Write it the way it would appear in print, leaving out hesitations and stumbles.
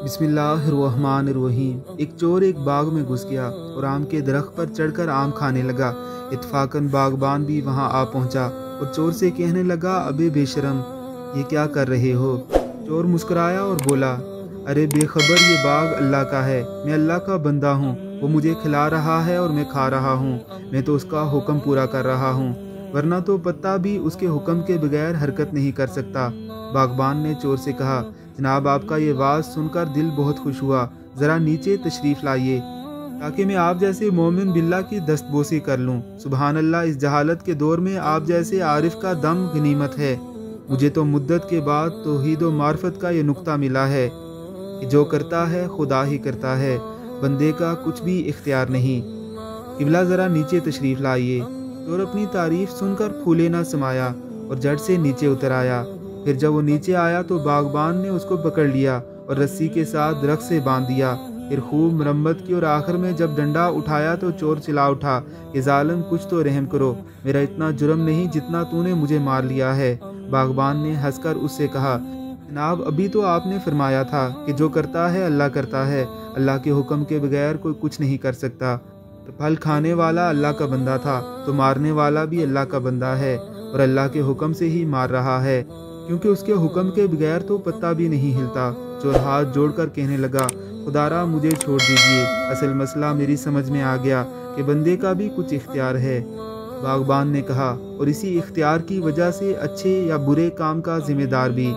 बिस्मिल्लाहिर्रहमानिर्रहीम। एक चोर एक बाग में घुस गया और आम के दरख्त पर चढ़कर आम खाने लगा। इत्फाकन बागबान भी वहां आ पहुंचा और चोर से कहने लगा, अबे बेशरम, ये क्या कर रहे हो? चोर मुस्कुराया और बोला, अरे बेखबर, ये बाग अल्लाह का है, मैं अल्लाह का बंदा हूँ। वो मुझे खिला रहा है और मैं खा रहा हूँ। मैं तो उसका हुक्म पूरा कर रहा हूँ, वरना तो पत्ता भी उसके हुक्म के बगैर हरकत नहीं कर सकता। बागबान ने चोर से कहा, जनाब, आपका ये वाज सुनकर दिल बहुत खुश हुआ, ज़रा नीचे तशरीफ़ लाइए ताकि मैं आप जैसे मोमिन बिल्ला की दस्तबोसी कर लूँ। सुबहान अल्लाह, इस जहालत के दौर में आप जैसे आरिफ का दम गनीमत है। मुझे तो मुद्दत के बाद तौहीद व मार्फत का ये नुक्ता मिला है कि जो करता है खुदा ही करता है, बंदे का कुछ भी इख्तियार नहीं। किबला, ज़रा नीचे तशरीफ़ लाइए। चोर अपनी तारीफ़ सुनकर फूले न समाया और जड़ से नीचे उतर आया। फिर जब वो नीचे आया तो बागबान ने उसको पकड़ लिया और रस्सी के साथ दरख्त से बांध दिया। फिर खूब मरम्मत की और आखिर में जब डंडा उठाया तो चोर चिल्ला उठा कि जालिम, कुछ तो रहम करो, मेरा इतना जुर्म नहीं जितना तूने मुझे मार लिया है। बागबान ने हंसकर उससे कहा, जनाब, अभी तो आपने फरमाया था कि जो करता है अल्लाह करता है, अल्लाह के हुक्म के बगैर कोई कुछ नहीं कर सकता। तो फल खाने वाला अल्लाह का बंदा था, तो मारने वाला भी अल्लाह का बंदा है और अल्लाह के हुक्म से ही मार रहा है, क्योंकि उसके हुक्म के बगैर तो पत्ता भी नहीं हिलता। चोर हाथ जोड़कर कहने लगा, खुदारा मुझे छोड़ दीजिए, असल मसला मेरी समझ में आ गया कि बंदे का भी कुछ इख्तियार है। बागबान ने कहा, और इसी इख्तियार की वजह से अच्छे या बुरे काम का जिम्मेदार भी।